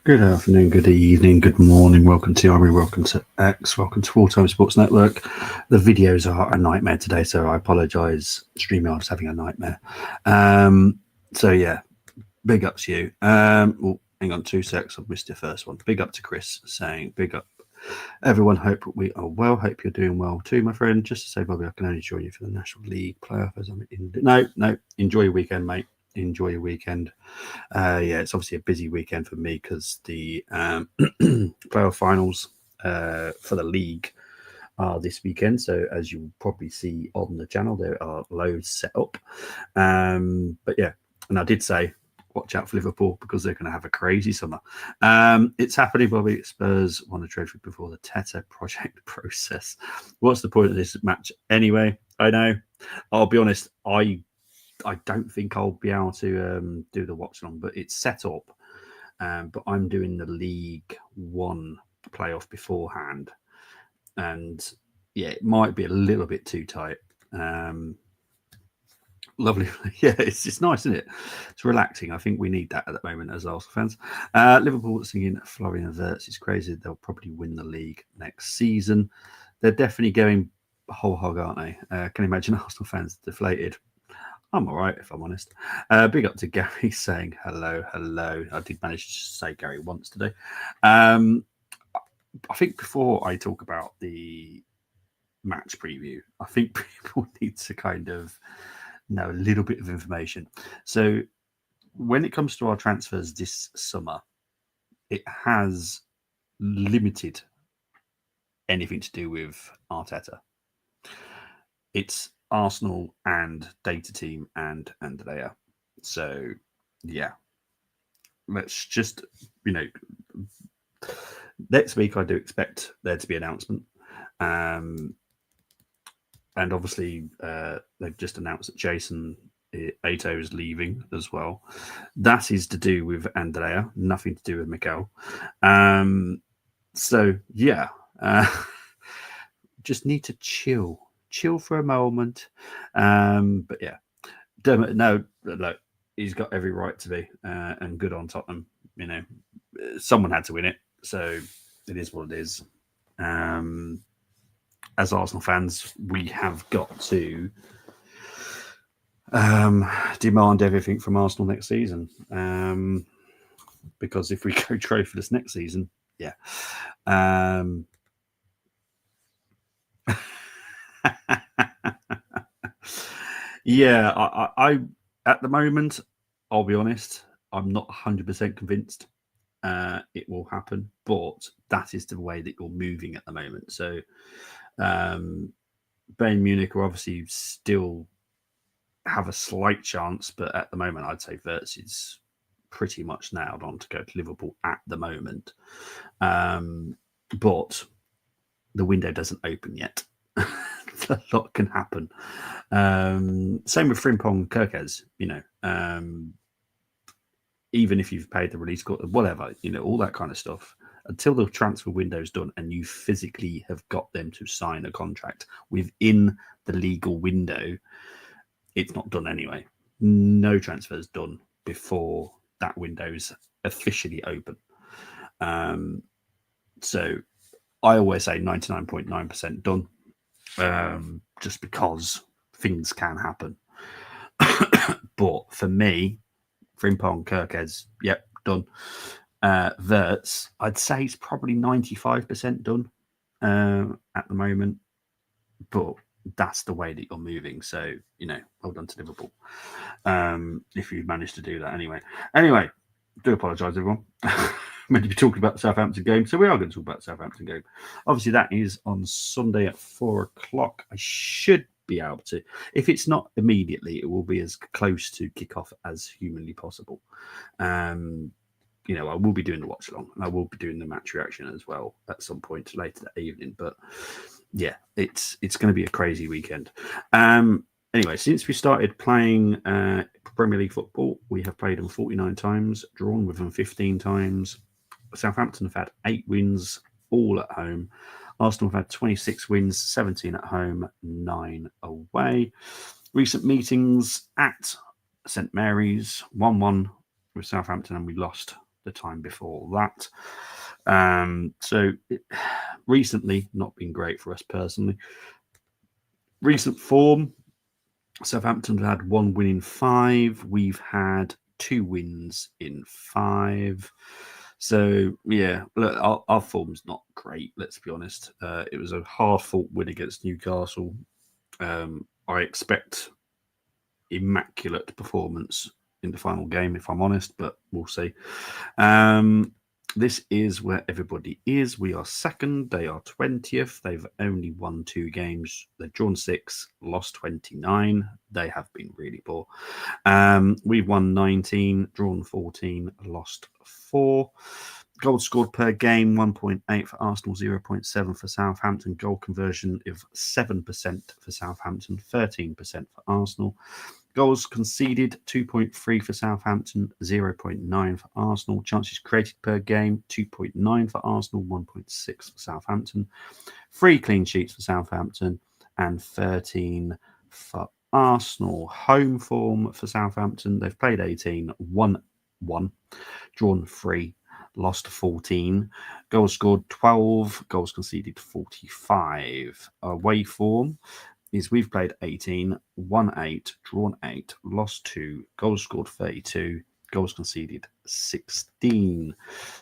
Good afternoon, good evening, good morning. Welcome to Army, welcome to X, welcome to Full Time Sports Network. The videos are a nightmare today, so I apologise. StreamYard's having a nightmare. So yeah, big up to you. Hang on 2 secs, I've missed your first one. Big up to Chris saying, big up everyone. Hope we are well. Hope you're doing well too, my friend. Just to say, Bobby, I can only join you for the National League playoff as I'm in. No, enjoy your weekend, mate. Enjoy your weekend. Yeah, it's obviously a busy weekend for me because the playoff finals for the league are this weekend. So as you'll probably see on the channel, there are loads set up. But yeah, and I did say, watch out for Liverpool because they're going to have a crazy summer. It's happening, Bobby. Spurs won a trophy before the Tete project process. What's the point of this match anyway? I know. I'll be honest, I don't think I'll be able to do the watch along, but it's set up. But I'm doing the League One playoff beforehand, and yeah, it might be a little bit too tight. Lovely, yeah, it's just nice, isn't it? It's relaxing. I think we need that at the moment as Arsenal fans. Liverpool singing Florian Wirtz is crazy. They'll probably win the league next season. They're definitely going whole hog, aren't they? Can you imagine Arsenal fans deflated? I'm all right, if I'm honest. Big up to Gary saying hello. I did manage to say Gary once today. I think before I talk about the match preview, I think people need to kind of know a little bit of information. So when it comes to our transfers this summer, it has limited anything to do with Arteta. It's Arsenal and data team and Andrea. So yeah, let's just, next week I do expect there to be an announcement. And obviously they've just announced that Jason Ato is leaving as well. That is to do with Andrea, nothing to do with Mikel. So yeah, just need to chill for a moment. But yeah, Dermot, no, look, he's got every right to be, and good on Tottenham. Someone had to win it, so it is what it is. As Arsenal fans, we have got to demand everything from Arsenal next season, because if we go trophyless next season, yeah. Yeah, I at the moment, I'll be honest, I'm not 100% convinced it will happen, but that is the way that you're moving at the moment. So Bayern Munich are obviously still have a slight chance, but at the moment, I'd say Wirtz is pretty much nailed on to go to Liverpool at the moment. But the window doesn't open yet. A lot can happen. Same with Frimpong Kirkez, even if you've paid the release court, whatever, all that kind of stuff, until the transfer window is done and you physically have got them to sign a contract within the legal window, it's not done anyway. No transfers done before that window's officially open. So I always say 99.9% done, just because things can happen. But for me, Frimpong, Kirkez, yep, done. Wirtz, I'd say it's probably 95% done at the moment, but that's the way that you're moving. So, well done to Liverpool if you've managed to do that anyway. Anyway, do apologise, everyone. Meant to be talking about the Southampton game, so we are going to talk about the Southampton game. Obviously, that is on Sunday at 4 o'clock. I should be able to. If it's not immediately, it will be as close to kickoff as humanly possible. I will be doing the watch along, and I will be doing the match reaction as well at some point later that evening. But yeah, it's going to be a crazy weekend. Anyway, since we started playing Premier League football, we have played them 49 times, drawn with them 15 times. Southampton have had 8 wins, all at home. Arsenal have had 26 wins, 17 at home, 9 away. Recent meetings at St Mary's, 1-1 with Southampton, and we lost the time before that. Recently, not been great for us personally. Recent form, Southampton have had 1 win in 5. We've had 2 wins in 5. So, yeah, look, our form's not great, let's be honest. It was a hard-fought win against Newcastle. I expect immaculate performance in the final game, if I'm honest, but we'll see. This is where everybody is. We are second. They are 20th. They've only won 2 games. They've drawn 6, lost 29. They have been really poor. We've won 19, drawn 14, lost 4. Goals scored per game, 1.8 for Arsenal, 0.7 for Southampton. Goal conversion of 7% for Southampton, 13% for Arsenal. Goals conceded, 2.3 for Southampton, 0.9 for Arsenal. Chances created per game, 2.9 for Arsenal, 1.6 for Southampton. 3 clean sheets for Southampton and 13 for Arsenal. Home form for Southampton, they've played 18, won 1, drawn 3, lost 14. Goals scored 12, goals conceded 45. Away form is we've played 18, won 8, drawn 8, lost 2, goals scored 32, goals conceded 16.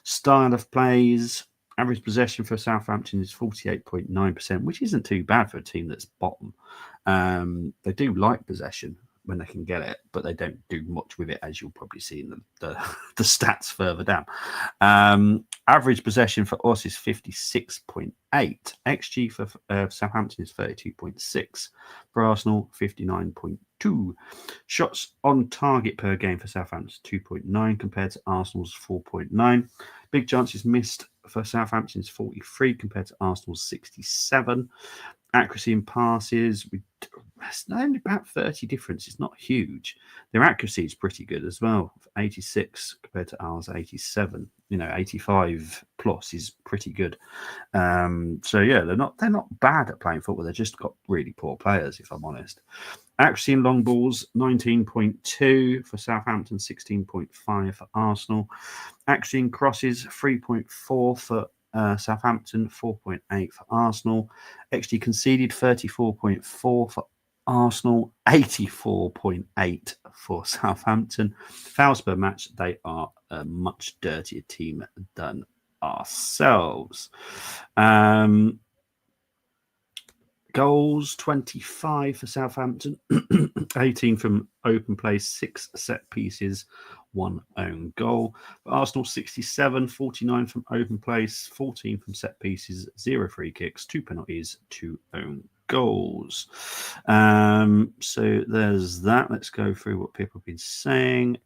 Style of plays, average possession for Southampton is 48.9%, which isn't too bad for a team that's bottom. They do like possession when they can get it, but they don't do much with it, as you'll probably see in the stats further down. Average possession for us is 56.8. XG for Southampton is 32.6. For Arsenal, 59.2. Shots on target per game for Southampton is 2.9 compared to Arsenal's 4.9. Big chances missed for Southampton is 43 compared to Arsenal's 67. Accuracy in passes, it's only about 30 difference. It's not huge. Their accuracy is pretty good as well. 86 compared to ours, 87. 85 plus is pretty good. So yeah, they're not bad at playing football. They've just got really poor players, if I'm honest. Accuracy in long balls, 19.2 for Southampton, 16.5 for Arsenal. Accuracy in crosses, 3.4 for Southampton, 4.8 for Arsenal. XG conceded, 34.4 for Arsenal, 84.8 for Southampton. Fouls per match, they are a much dirtier team than ourselves. Goals, 25 for Southampton, 18 from open play, 6 set pieces, 1 own goal. For Arsenal, 67, 49 from open place, 14 from set pieces, 0 free kicks, 2 penalties, 2 own goals. So there's that. Let's go through what people have been saying.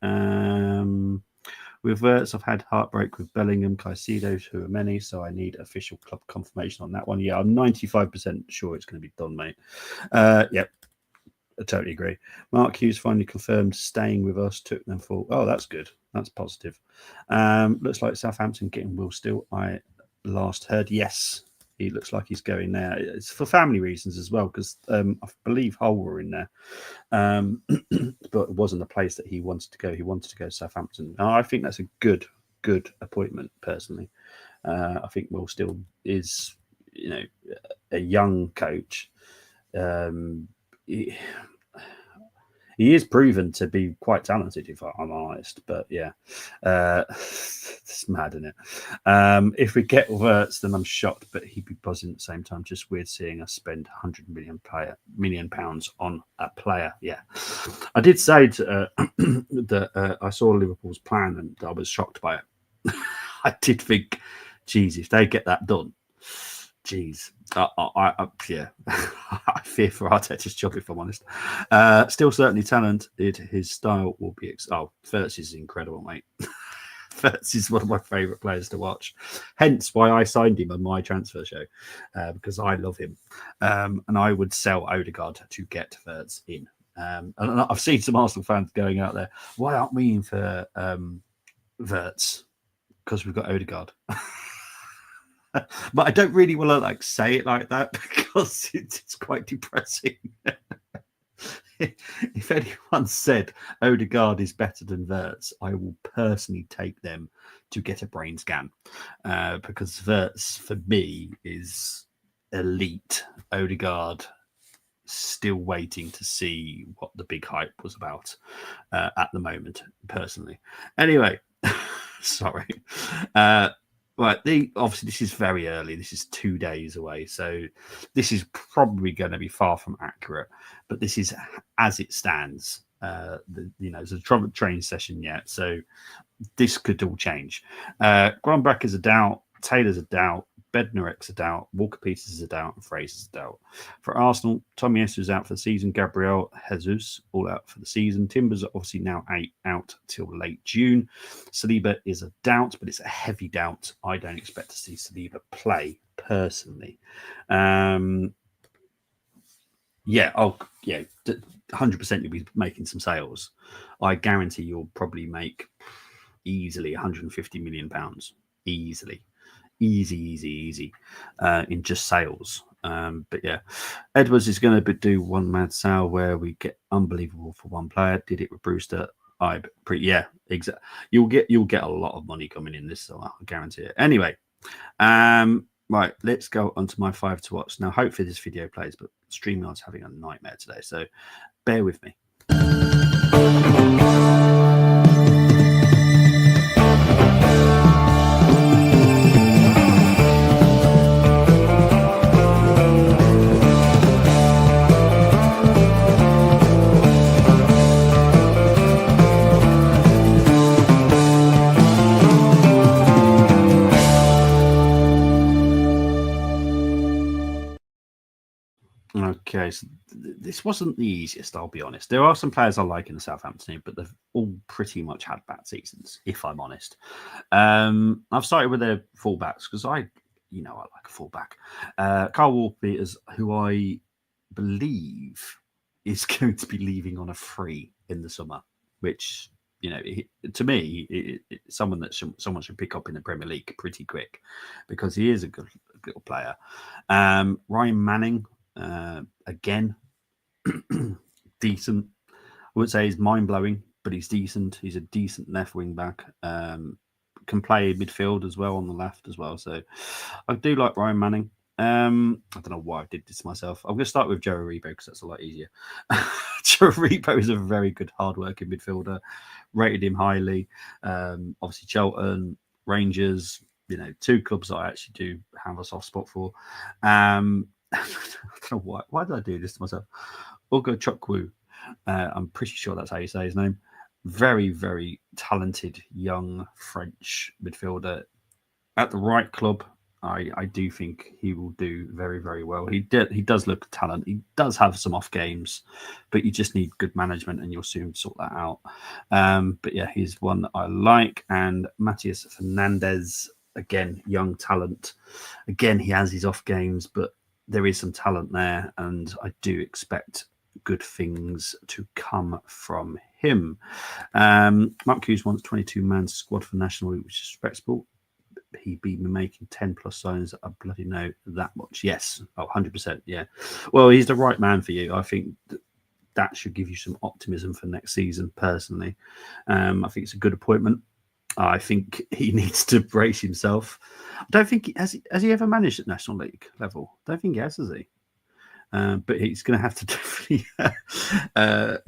With Wirtz, I've had heartbreak with Bellingham, Caicedo, who are many, so I need official club confirmation on that one. Yeah, I'm 95% sure it's going to be done, mate. Yep, I totally agree. Mark Hughes finally confirmed staying with us, took them for... Oh, that's good. That's positive. Looks like Southampton getting Will Still. I last heard, yes, he looks like he's going there. It's for family reasons as well, because I believe Hull were in there. But it wasn't a place that he wanted to go. He wanted to go to Southampton. I think that's a good appointment, personally. I think Will Still is, a young coach. He is proven to be quite talented, if I'm honest. But yeah, it's mad, isn't it? If we get Wirtz, then I'm shocked, but he'd be buzzing at the same time. Just weird seeing us spend £100 million on a player. Yeah, I did say that I saw Liverpool's plan and I was shocked by it. I did think, geez, if they get that done, geez, yeah, I fear for Arteta's job, if I'm honest. Still certainly talented. His style will be... Wirtz is incredible, mate. Wirtz is one of my favourite players to watch. Hence why I signed him on my transfer show, because I love him. And I would sell Odegaard to get Wirtz in. And I've seen some Arsenal fans going out there, why aren't we in for Wirtz? Because we've got Odegaard. But I don't really want to say it like that, because it's quite depressing. if anyone said Odegaard is better than Wirtz, I will personally take them to get a brain scan, because Wirtz for me is elite. Odegaard still waiting to see what the big hype was about at the moment, personally. Anyway, sorry. Right, obviously this is very early. This is 2 days away, so this is probably going to be far from accurate. But this is as it stands. There's a training session yet, so this could all change. Gromback is a doubt. Taylor's a doubt. Bednarek's a doubt. Walker-Peters is a doubt. And Fraser's a doubt. For Arsenal, Tomiyasu is out for the season. Gabriel Jesus all out for the season. Timbers are obviously now out till late June. Saliba is a doubt, but it's a heavy doubt. I don't expect to see Saliba play personally. 100% you'll be making some sales. I guarantee you'll probably make easily £150 million. Easy in just sales. But yeah, Edwards is going to do one mad sale where we get unbelievable for one player. Did it with Brewster. Exactly. You'll get a lot of money coming in this summer, I guarantee it. Anyway, right, let's go on to my 5 to watch. Now, hopefully this video plays, but StreamYard's having a nightmare today, so bear with me. Okay, so this wasn't the easiest, I'll be honest. There are some players I like in the Southampton team, but they've all pretty much had bad seasons, if I'm honest. I've started with their fullbacks because I like a fullback. Carl Walker-Peters, who I believe is going to be leaving on a free in the summer, which, to me, someone that someone should pick up in the Premier League pretty quick because he is a good player. Ryan Manning, again, decent. I would say he's mind-blowing, but he's decent. He's a decent left wing back. Can play midfield as well on the left as well. So I do like Ryan Manning. I don't know why I did this myself. I'm going to start with Joe Aribo because that's a lot easier. Joe Aribo is a very good, hard-working midfielder. Rated him highly. Obviously, Cheltenham, Rangers, 2 clubs that I actually do have a soft spot for. I don't know why did I do this to myself? Ugo Chukwu. I'm pretty sure that's how you say his name. Very, very talented young French midfielder. At the right club, I do think he will do very, very well. He does look a talent. He does have some off games, but you just need good management and you'll soon sort that out. But yeah, he's one that I like. And Matias Fernandez, again, young talent. Again, he has his off games, but there is some talent there, and I do expect good things to come from him. Mark Hughes wants 22-man squad for National League, which is respectable. He'd be making 10 plus signs. I bloody know that much. Yes. 100%. Yeah. Well, he's the right man for you. I think that should give you some optimism for next season, personally. I think it's a good appointment. I think he needs to brace himself. I don't think has he ever managed at National League level? I don't think he has he? But he's going to have to definitely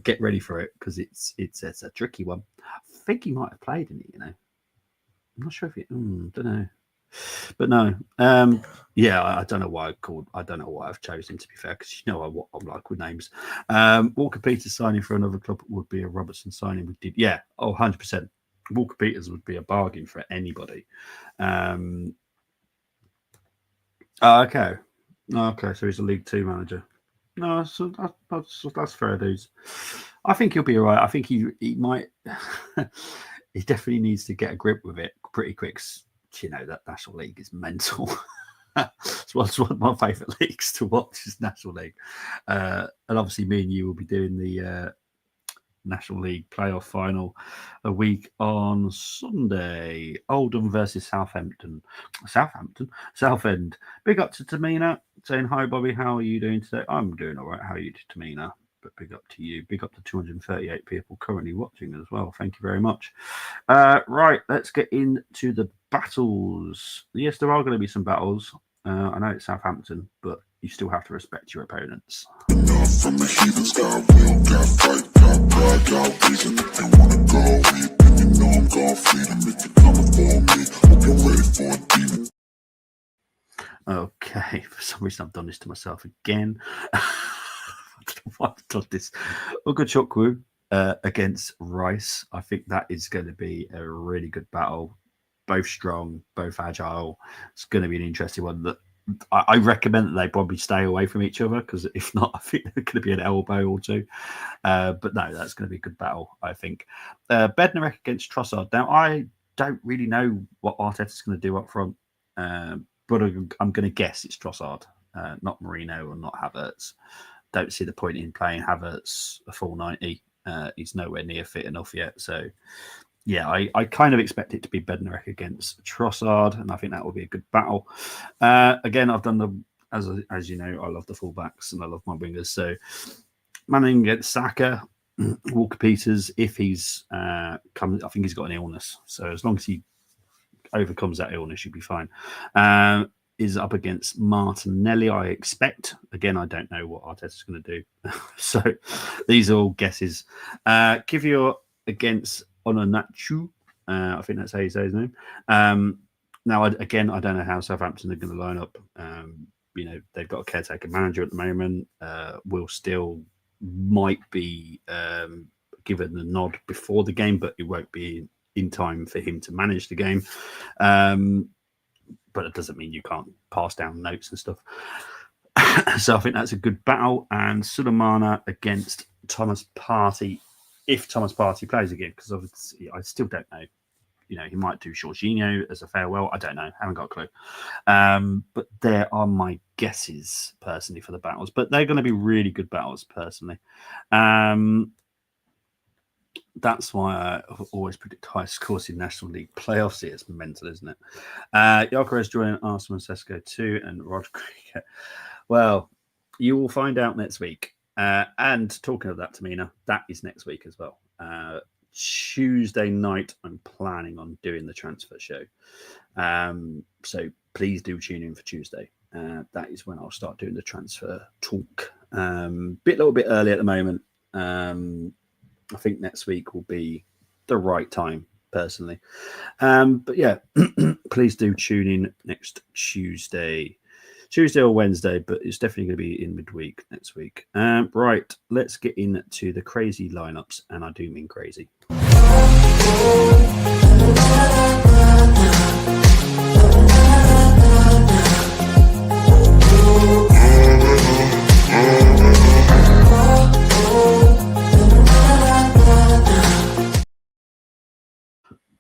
get ready for it because it's a tricky one. I think he might have played in it. I'm not sure if he. Don't know, but no. I don't know why I don't know why I've chosen, to be fair, because what I'm like with names. Walker-Peters signing for another club would be a Robertson signing. We did, 100%. Walker-Peters would be a bargain for anybody. Okay, so he's a League Two manager. No, so that's fair dues. I think he'll be all right. I think he might. He definitely needs to get a grip with it pretty quick. That National League is mental. It's one of my favourite leagues to watch is National League. And obviously me and you will be doing the National League playoff final a week on Sunday. Oldham versus Southampton. Southend. Big up to Tamina saying, hi, Bobby. How are you doing today? I'm doing all right. How are you, Tamina? but big up to you. Big up to 238 people currently watching as well. Thank you very much. Right, let's get into the battles. Yes, there are going to be some battles. I know it's Southampton, but you still have to respect your opponents. Okay, for some reason I've done this to myself again. I don't know why I've done this. Ogachukwu against Rice. I think that is going to be a really good battle. Both strong, both agile. It's going to be an interesting one. That I recommend that they probably stay away from each other, because if not, I think there's going to be an elbow or two. But no, that's going to be a good battle, I think. Bednarek against Trossard. Now, I don't really know what Arteta's going to do up front, but I'm going to guess it's Trossard, not Marino or not Havertz. Don't see the point in playing Havertz a full 90. He's nowhere near fit enough yet. So, yeah, I kind of expect it to be Bednarek against Trossard, and I think that will be a good battle. Again, I've done the, as you know, I love the fullbacks and I love my wingers. So, Manning against Saka, Walker Peters, if he's comes, I think he's got an illness. So as long as he overcomes that illness, you'll be fine. Is up against Martinelli, I expect. Again, I don't know what Arteta's going to do. So these are all guesses. Kivior against Ononachu. I think that's how you say his name. Now, I don't know how Southampton are going to line up. They've got a caretaker manager at the moment. Will still might be given the nod before the game, but it won't be in time for him to manage the game. But it doesn't mean you can't pass down notes and stuff. So I think that's a good battle. And Sulemana against Thomas Partey, if Thomas Partey plays again, because obviously I still don't know. He might do Jorginho as a farewell. I don't know. Haven't got a clue. But there are my guesses, personally, for the battles. But they're going to be really good battles, personally. That's why I always predict high scores in National League playoffs. It's mental, isn't it? Gyökeres joining Arsenal and Sesko too, and Rodriguez. Well, you will find out next week. And talking of that, Tamina, that is next week as well. Tuesday night, I'm planning on doing the transfer show. So please do tune in for Tuesday. That is when I'll start doing the transfer talk. A little bit early at the moment. I think next week will be the right time, personally. But yeah, please do tune in next Tuesday or Wednesday, but it's definitely going to be in midweek next week. Right, let's get into the crazy lineups, and I do mean crazy.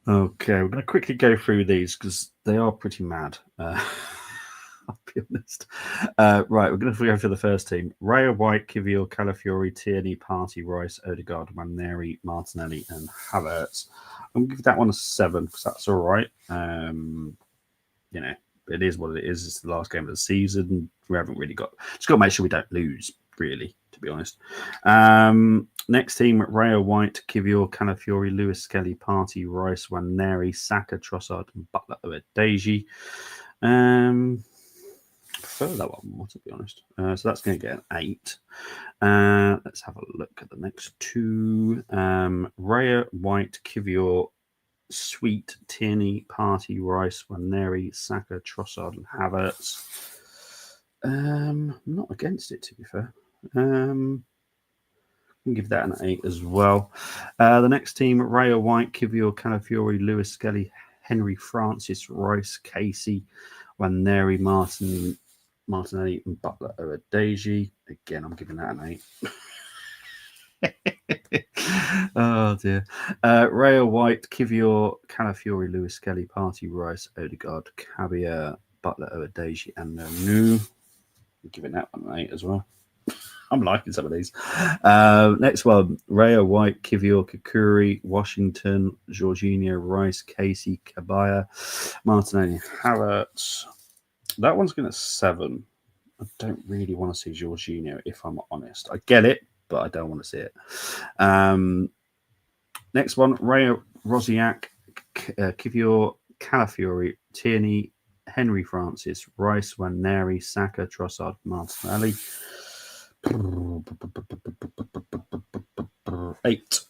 Okay, we're going to quickly go through these because they are pretty mad. I'll be honest. Right, we're going to go for the first team. Raya, White, Kivior, Calafiori, Tierney, Partey, Rice, Odegaard, Maneri, Martinelli, and Havertz. I'm going to give that one a 7 because that's all right. It is what it is. It's the last game of the season. We haven't really got... Just got to make sure we don't lose, really, to be honest. Next team, Raya, White, Kivior, Calafiori, Lewis, Skelly, Partey, Rice, Waneri, Saka, Trossard, and Butler, Odegaard. I prefer that one more, to be honest. So that's going to get an 8. Let's have a look at the next two. Raya, White, Kivior, Sweet, Tierney, Partey, Rice, Waneri, Saka, Trossard, and Havertz. I'm not against it, to be fair. I can give that an 8 as well. The next team, Raya, White, Kivior, Calafiori, Lewis, Skelly, Henry, Francis, Rice, Casey, Waneri, Martinelli, and Butler, Odegaard. Again, I'm giving that an 8. Oh dear. Raya, White, Kivior, Calafiori, Lewis, Skelly, Partey, Rice, Odegaard, Cabia, Butler, Odegaard, and Nanu. I'm giving that one an 8 as well. I'm liking some of these. Next one, Raya, White, Kivior, Kakuri, Washington, Jorginho, Rice, Casey, Kabaya, Martinelli, Havertz. That one's going to 7. I don't really want to see Jorginho, if I'm honest. I get it. but I don't want to see it. Next one, Ray Rosiak, Kivior, Calafiori, Tierney, Henry Francis, Rice, Waneri, Saka, Trossard, Martinelli. 8.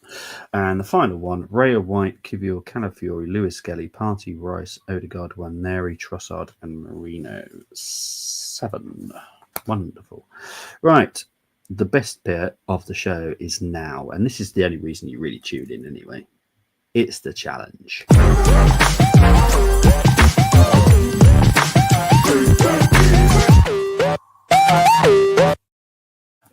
And the final one, Raya White, Kivior, Calafiori, Lewis Skelly, Party, Rice, Odegaard, Waneri, Trossard, and Marino. 7. Wonderful. Right. The best bit of the show is now, and this is the only reason you really tuned in anyway. It's the challenge.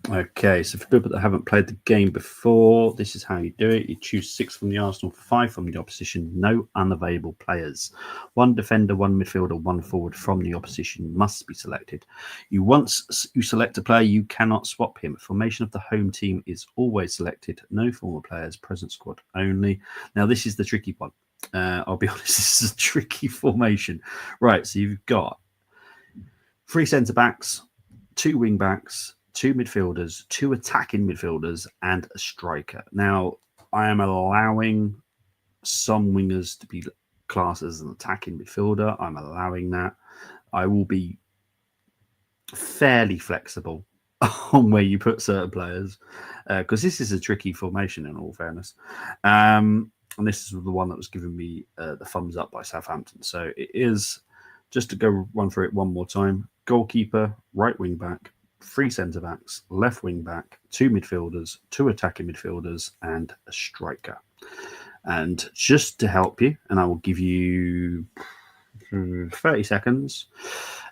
Okay, so for people that haven't played the game before, this is how you do it. You choose 6 from the Arsenal, 5 from the opposition, no unavailable players. 1 defender, 1 midfielder, 1 forward from the opposition must be selected. Once you select a player, you cannot swap him. Formation of the home team is always selected. No former players, present squad only. Now, this is the tricky one. I'll be honest, this is a tricky formation. Right, so you've got 3 centre-backs, 2 wing-backs, 2 midfielders, 2 attacking midfielders, and a striker. Now, I am allowing some wingers to be classed as an attacking midfielder. I'm allowing that. I will be fairly flexible on where you put certain players, because this is a tricky formation in all fairness. And this is the one that was giving me the thumbs up by Southampton. So it is, just to go run through it one more time, goalkeeper, right wing back, 3 centre-backs, left wing-back, 2 midfielders, 2 attacking midfielders, and a striker. And just to help you, and I will give you 30 seconds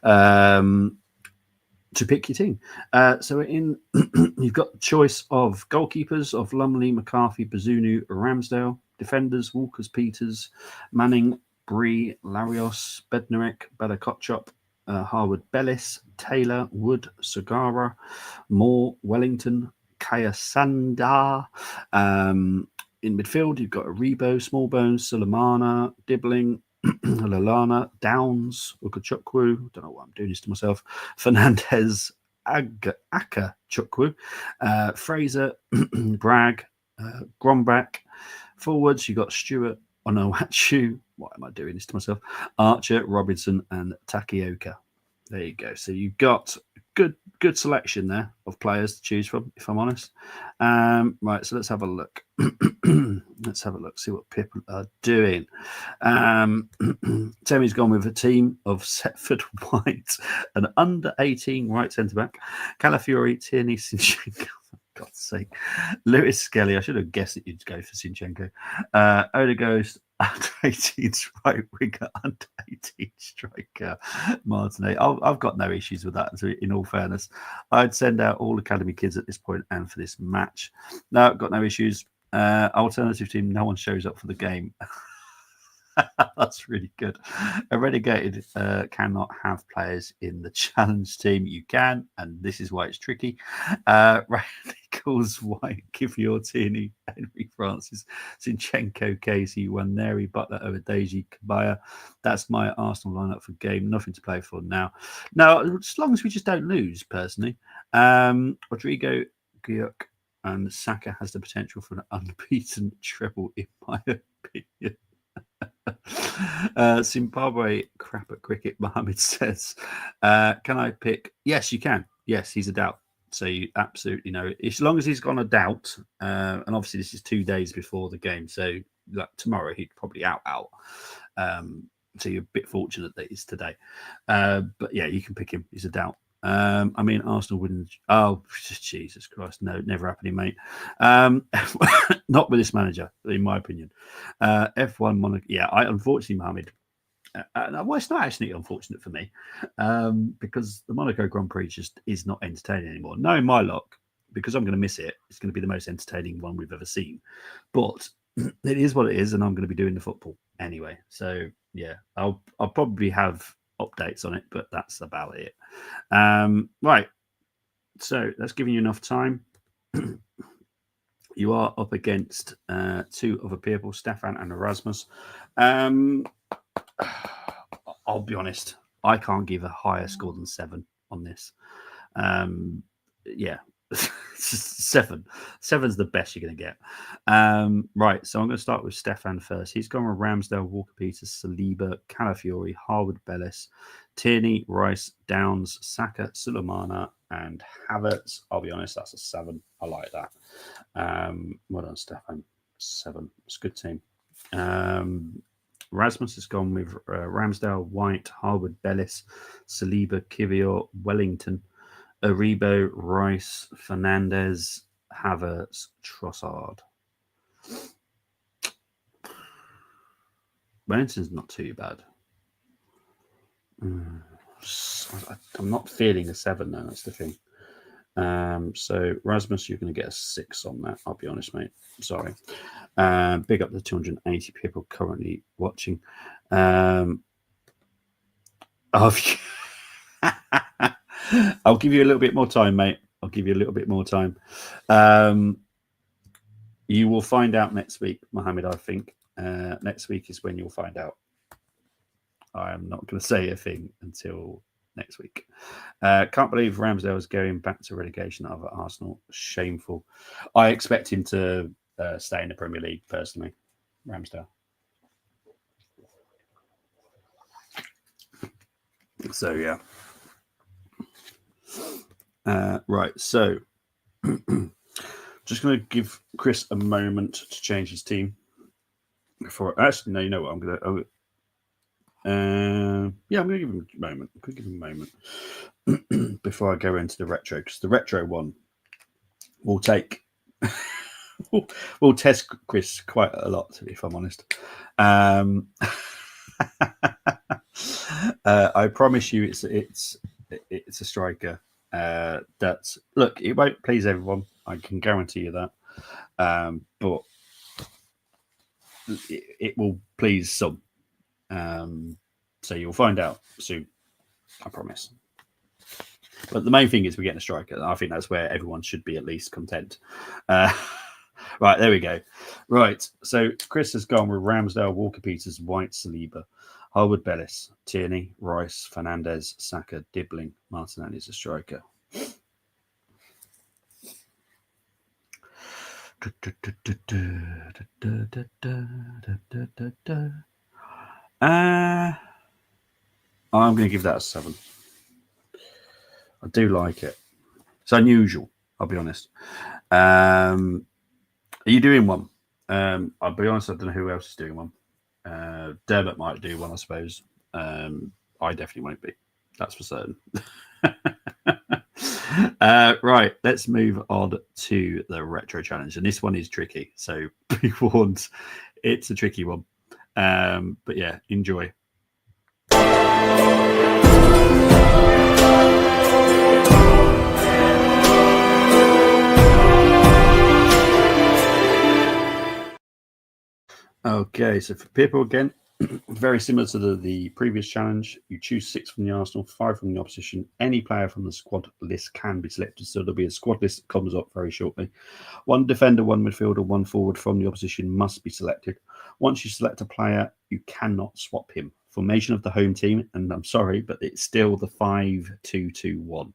to pick your team. So you've got the choice of goalkeepers of Lumley, McCarthy, Bazunu, Ramsdale, defenders, Walkers, Peters, Manning, Bree, Larios, Bednarek, Bella Kotchop, Harwood, Bellis, Taylor, Wood, Sagara, Moore, Wellington, Kaya Sandar. In midfield, you've got Aribo, Smallbones, Sulemana, Dibbling, Lalana, Downs, Ukachukwu. Don't know why I'm doing this to myself. Fernandez, Aka Chukwu, Fraser, Bragg, Grombach. Forwards, you've got Stewart, Onuachu. Why am I doing this to myself? Archer, Robinson, and Takioka. There you go. So you've got good selection there of players to choose from, if I'm honest. Right, so let's have a look. Let's have a look, see what people are doing. Temi's gone with a team of Setford White, an under-18 right centre-back, Calafiori, Tierney, Sinchenko. God's sake. Lewis Skelly. I should have guessed that you'd go for Sinchenko. Odegaard, under 18's right winger, under 18 striker, Martinelli. I've got no issues with that, in all fairness. I'd send out all academy kids at this point and for this match. No, got no issues. Alternative team, no one shows up for the game. That's really good. A relegated cannot have players in the challenge team. You can, and this is why it's tricky. Radicals, White, Kivior, Tierney, Henry Francis, Zinchenko, Casey, Waneri, Butler, Odeji, Kabaya. That's my Arsenal lineup for game. Nothing to play for now. Now, as long as we just don't lose, personally. Rodrigo, Gyuk, and Saka has the potential for an unbeaten treble, in my opinion. Zimbabwe crap at cricket, Mohammed says. Can I pick? Yes, you can. Yes, he's a doubt. So you absolutely know it. As long as he's gone a doubt, and obviously this is 2 days before the game, so like tomorrow he'd probably out. So you're a bit fortunate that it's today. But yeah, you can pick him. He's a doubt. I mean, Arsenal wouldn't. Oh, Jesus Christ. No, never happening, mate. Not with this manager, in my opinion. F1 Monaco. Yeah, unfortunately, Mohammed. Well, it's not actually unfortunate for me because the Monaco Grand Prix just is not entertaining anymore. Knowing my luck, because I'm going to miss it, it's going to be the most entertaining one we've ever seen. But it is what it is, and I'm going to be doing the football anyway. So, yeah, I'll probably have updates on it, but that's about it. Right, so that's giving you enough time. You are up against 2 other people, Stefan and Erasmus. I'll be honest, I can't give a higher score than 7 on this. Yeah, Seven. Seven's the best you're going to get. Right, so I'm going to start with Stefan first. He's gone with Ramsdale, Walker-Peters, Saliba, Calafiori, Harwood, Bellis, Tierney, Rice, Downs, Saka, Sulemana, and Havertz. I'll be honest, that's a 7. I like that. Well done, Stefan. 7. It's a good team. Rasmus has gone with Ramsdale, White, Harwood, Bellis, Saliba, Kivior, Wellington, Aribo, Rice, Fernandez, Havertz, Trossard. Wellington's not too bad. I'm not feeling a 7 though, that's the thing. So Rasmus, you're going to get a 6 on that. I'll be honest, mate. Sorry. Big up the 280 people currently watching. I'll give you a little bit more time, mate. I'll give you a little bit more time. You will find out next week, Mohammed, I think. Next week is when you'll find out. I am not going to say a thing until next week. Can't believe Ramsdale is going back to relegation over Arsenal. Shameful. I expect him to stay in the Premier League, personally. Ramsdale. So, yeah. Right, so just going to give Chris a moment to change his team. Before, actually, no, you know what? I'm going to... I'm going to give him a moment. I'm going to give him a moment before I go into the retro, because the retro one will take... will test Chris quite a lot, if I'm honest. I promise you it's a striker that, look, it won't please everyone. I can guarantee you that. But it will please some. So you'll find out soon, I promise. But the main thing is we're getting a striker. I think that's where everyone should be at least content. Right, there we go. Right, so Chris has gone with Ramsdale, Walker-Peters, White, Saliba, Harwood, Bellis, Tierney, Rice, Fernandez, Saka, Dibbling, Martinelli is a striker. I'm going to give that a 7. I do like it. It's unusual, I'll be honest. Are you doing one? I'll be honest, I don't know who else is doing one. Dermot might do one, I suppose. I definitely won't be. That's for certain. Right, let's move on to the retro challenge. And this one is tricky. So be warned, it's a tricky one. But yeah, enjoy. Okay, so for people again, very similar to the previous challenge. You choose 6 from the Arsenal, 5 from the opposition. Any player from the squad list can be selected. So there'll be a squad list that comes up very shortly. 1 defender, 1 midfielder, 1 forward from the opposition must be selected. Once you select a player, you cannot swap him. Formation of the home team, and I'm sorry, but it's still the 5-2-2-1.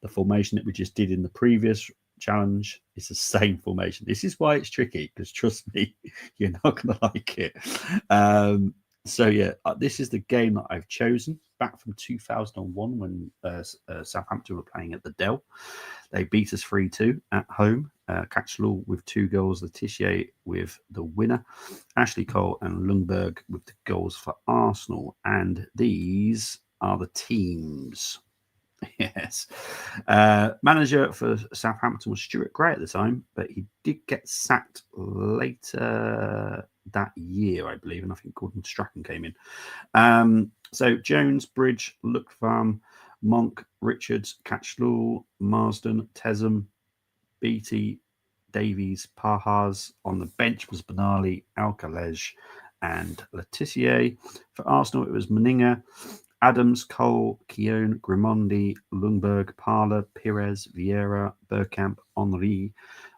The formation that we just did in the previous challenge is the same formation. This is why it's tricky, because trust me, you're not going to like it. So yeah, this is the game that I've chosen back from 2001 when Southampton were playing at the Dell. They beat us 3-2 at home. Catchlaw with 2 goals, Letitia with the winner, Ashley Cole and Lundberg with the goals for Arsenal. And these are the teams. Yes. Manager for Southampton was Stuart Gray at the time, but he did get sacked later that year, I believe, and I think Gordon Strachan came in. So Jones, Bridge, Lookfarm, Monk, Richards, Catchlaw, Marsden, Tesem, Beattie, Davies, Pahas. On the bench was Benali, Alcalej, and Letitia. For Arsenal, it was Meninga, Adams, Cole, Keown, Grimondi, Lundberg, Parler, Pires, Vieira, Bergkamp, Henri.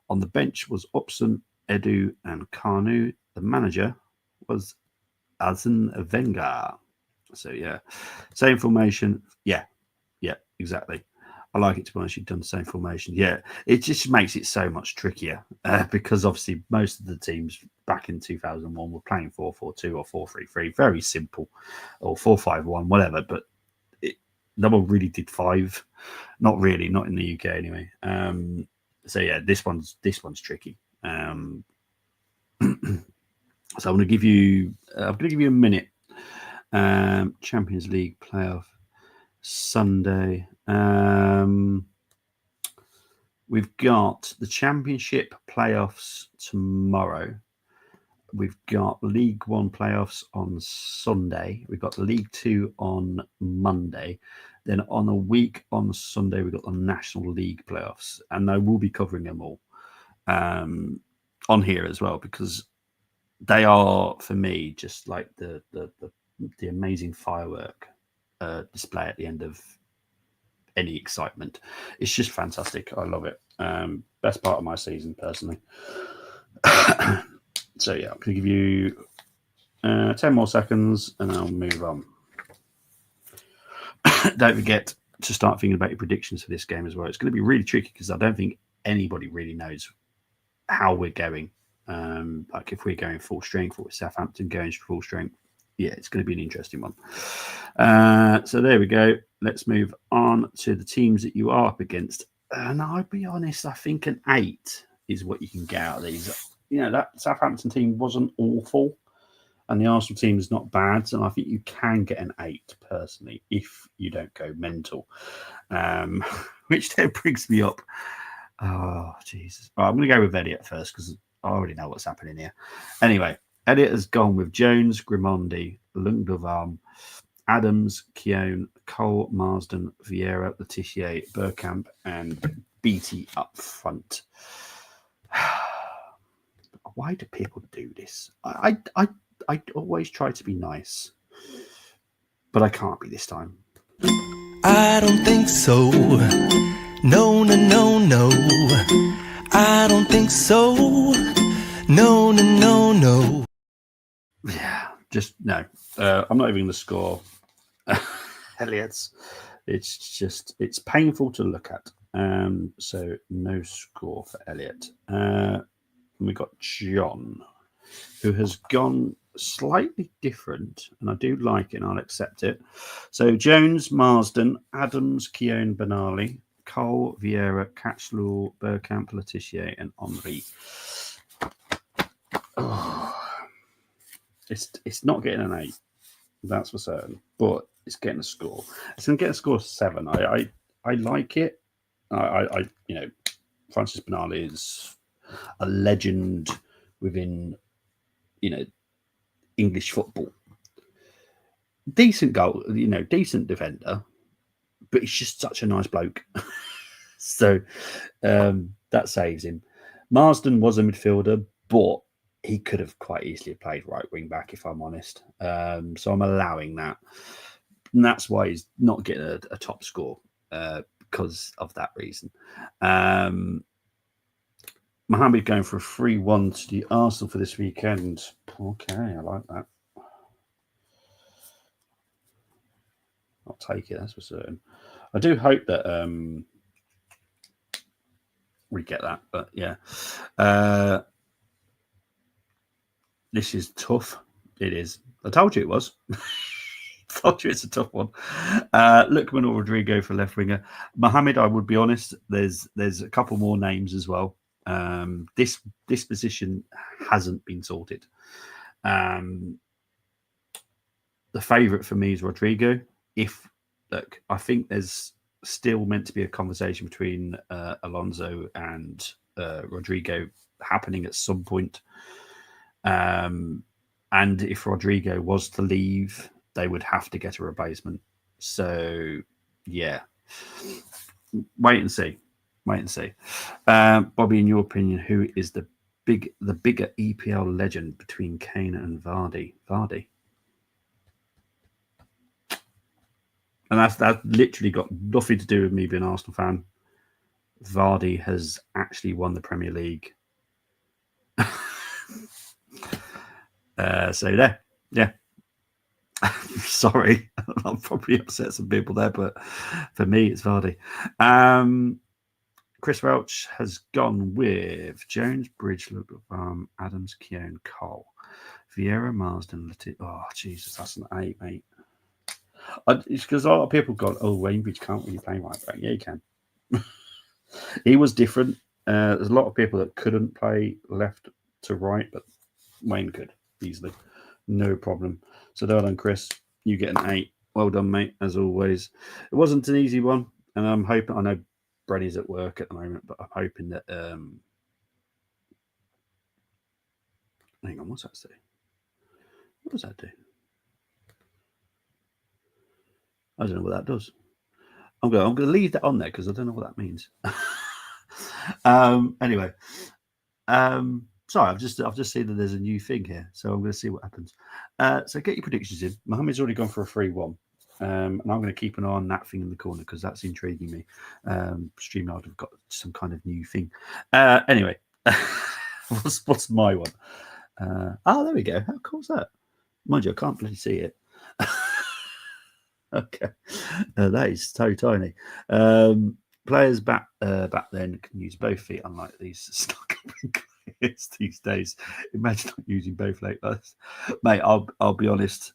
On the bench was Upson, Edu, and Carnu. The manager was Arsene Wenger. So yeah, same formation. Yeah, exactly. I like it, to be honest. You've done the same formation. Yeah, it just makes it so much trickier because obviously most of the teams back in 2001 were playing 4-4-2 or 4-3-3, very simple, or 4-5-1, whatever. But no one really did 5. Not really, not in the UK anyway. So yeah, this one's tricky. So I'm going to give you a minute. Champions League playoff Sunday. We've got the Championship playoffs tomorrow. We've got League One playoffs on Sunday. We've got League Two on Monday. Then on a week on Sunday, we've got the National League playoffs. And I will be covering them all on here as well, because they are, for me, just like the amazing firework display at the end of any excitement. It's just fantastic. I love it. Best part of my season, personally. So yeah, I'm going to give you 10 more seconds and I'll move on. Don't forget to start thinking about your predictions for this game as well. It's going to be really tricky because I don't think anybody really knows how we're going. Like if we're going full strength or Southampton going full strength. Yeah, it's going to be an interesting one. So there we go. Let's move on to the teams that you are up against. And I'll be honest, I think an 8 is what you can get out of these. You know, that Southampton team wasn't awful, and the Arsenal team is not bad. And I think you can get an 8 personally if you don't go mental, which then brings me up. Oh, Jesus. Right, I'm going to go with Elliot first because I already know what's happening here. Anyway, Elliot has gone with Jones, Grimondi, Lundovram, Adams, Keown, Cole, Marsden, Vieira, Letitia, Bergkamp, and Beattie up front. Why do people do this? I always try to be nice, but I can't be this time. I don't think so. No, no, no, no. I don't think so. No, no, no, no. Yeah, just no. I'm not even going to score Elliot's. It's painful to look at. So no score for Elliot. We got John, who has gone slightly different, and I do like it, and I'll accept it. So Jones, Marsden, Adams, Keown, Benali, Cole, Vieira, Catchlaw, Bergkamp, Letitia, and Henri. Oh, it's not getting an 8, that's for certain, but it's getting a score. It's going to get a score of 7. I like it. I you know, Francis Benali is a legend within, you know, English football. Decent goal, you know, decent defender, but he's just such a nice bloke. So that saves him. Marsden was a midfielder, but he could have quite easily played right wing back, if I'm honest. So I'm allowing that. And that's why he's not getting a top score, because of that reason. Mohamed going for a 3-1 to the Arsenal for this weekend. Okay, I like that. I'll take it, that's for certain. I do hope that we get that, but yeah. This is tough. It is. I told you it was. Told you it's a tough one. Lookman or Rodrigo for left winger. Mohamed, I would be honest, there's a couple more names as well. This position hasn't been sorted. The favourite for me is Rodrigo. I think there's still meant to be a conversation between Alonso and Rodrigo happening at some point. And if Rodrigo was to leave, they would have to get a replacement. So, yeah, wait and see. Bobby, in your opinion, who is the bigger EPL legend between Kane and Vardy? Vardy. And that literally got nothing to do with me being an Arsenal fan. Vardy has actually won the Premier League. So there, yeah. Sorry, I'll probably upset some people there, but for me, it's Vardy. Chris Welch has gone with Jones, Bridge, Adams, Keown, Cole, Vieira, Marsden, Oh, Jesus, that's an 8, mate. It's because a lot of people got, Wainbridge can't really play right back. Yeah, he can. He was different. There's a lot of people that couldn't play left to right, but Wayne could easily. No problem. So well done, Chris. You get an 8. Well done, mate, as always. It wasn't an easy one, and I'm hoping, I know Brenny's at work at the moment, but I'm hoping that hang on, what's that say? What does that do? I don't know what that does. I'm going to leave that on there because I don't know what that means. Anyway, sorry, I've just seen that there's a new thing here, so I'm going to see what happens. So get your predictions in. Mohammed's already gone for a 3-1. And I'm going to keep an eye on that thing in the corner because that's intriguing me. StreamYard have got some kind of new thing. Anyway, what's my one? There we go. How cool is that? Mind you, I can't really see it. Okay, that is so tiny. Players back then can use both feet, unlike these stuck players these days. Imagine not using both legs, mate. I'll be honest.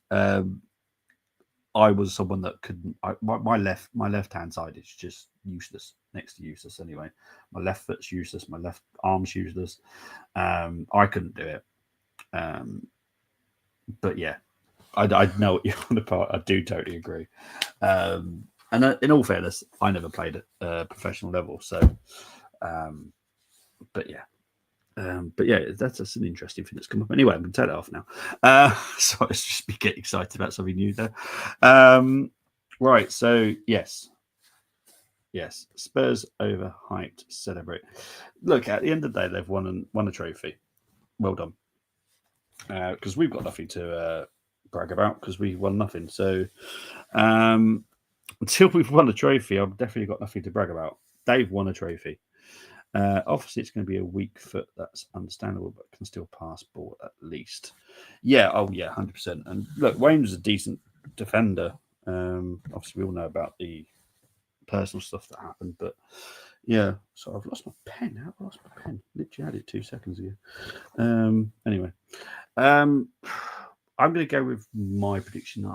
I was someone that couldn't. My left hand side is just useless, next to useless anyway. My left foot's useless. My left arm's useless. I couldn't do it. But yeah, I know what you're on about. I do totally agree. And in all fairness, I never played at a professional level, so. But yeah. That's an interesting thing that's come up. Anyway, I'm going to turn it off now. So it's just me getting excited about something new there. Right, so yes, Spurs overhyped. Celebrate. Look, at the end of the day, they've won a trophy. Well done. Because we've got nothing to brag about because we won nothing. So until we've won a trophy, I've definitely got nothing to brag about. They've won a trophy. Obviously, it's going to be a weak foot. That's understandable, but can still pass ball at least. Yeah, 100%. And look, Wayne was a decent defender. Obviously, we all know about the personal stuff that happened, but yeah. So I've lost my pen. How have I lost my pen? Literally had it 2 seconds ago. Anyway, I'm going to go with my prediction.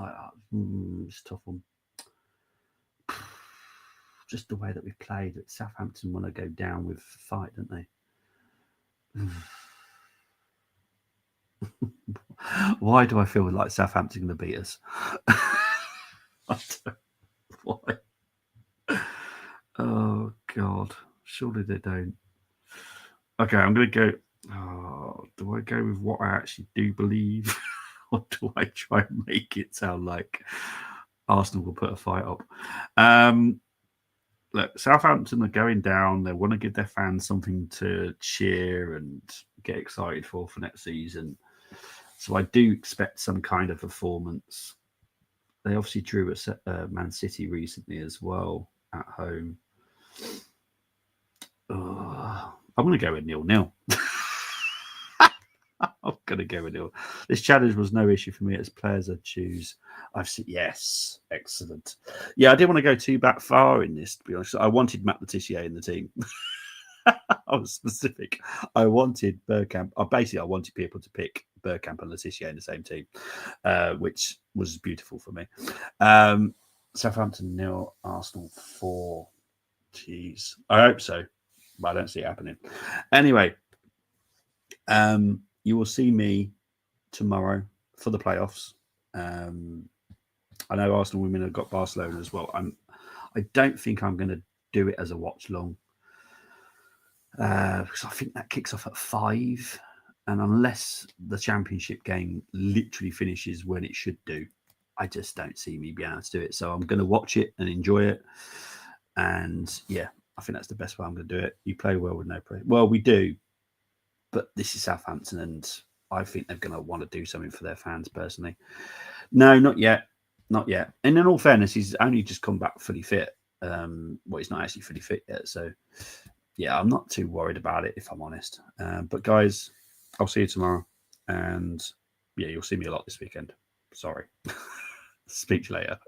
It's a tough one. Just the way that we played at Southampton want to go down with fight, don't they? Why do I feel like Southampton going to beat us? Why? Oh God! Surely they don't. Okay, I'm going to go. Do I go with what I actually do believe, or do I try and make it sound like Arsenal will put a fight up? Look, Southampton are going down. They want to give their fans something to cheer and get excited for next season. So I do expect some kind of performance. They obviously drew at Man City recently as well at home. I'm going to go with 0-0. I'm going to go with 0. This challenge was no issue for me as players I choose. I've seen, yes, excellent. Yeah, I didn't want to go too back far in this, to be honest. I wanted Matt Letitia in the team. I was specific. I wanted Bergkamp. I wanted people to pick Bergkamp and Letitia in the same team, which was beautiful for me. Southampton 0, Arsenal 4. Jeez. I hope so, but I don't see it happening. Anyway, you will see me tomorrow for the playoffs. I know Arsenal women have got Barcelona as well. I don't think I'm going to do it as a watch long because I think that kicks off at 5, and unless the championship game literally finishes when it should do, I just don't see me being able to do it. So I'm going to watch it and enjoy it. And yeah, I think that's the best way I'm going to do it. You play well with no pressure. Well, we do. But this is Southampton, and I think they're going to want to do something for their fans personally. No, not yet. Not yet. And in all fairness, he's only just come back fully fit. He's not actually fully fit yet. So, yeah, I'm not too worried about it, if I'm honest. But, guys, I'll see you tomorrow. And, yeah, you'll see me a lot this weekend. Sorry. Speak to you later.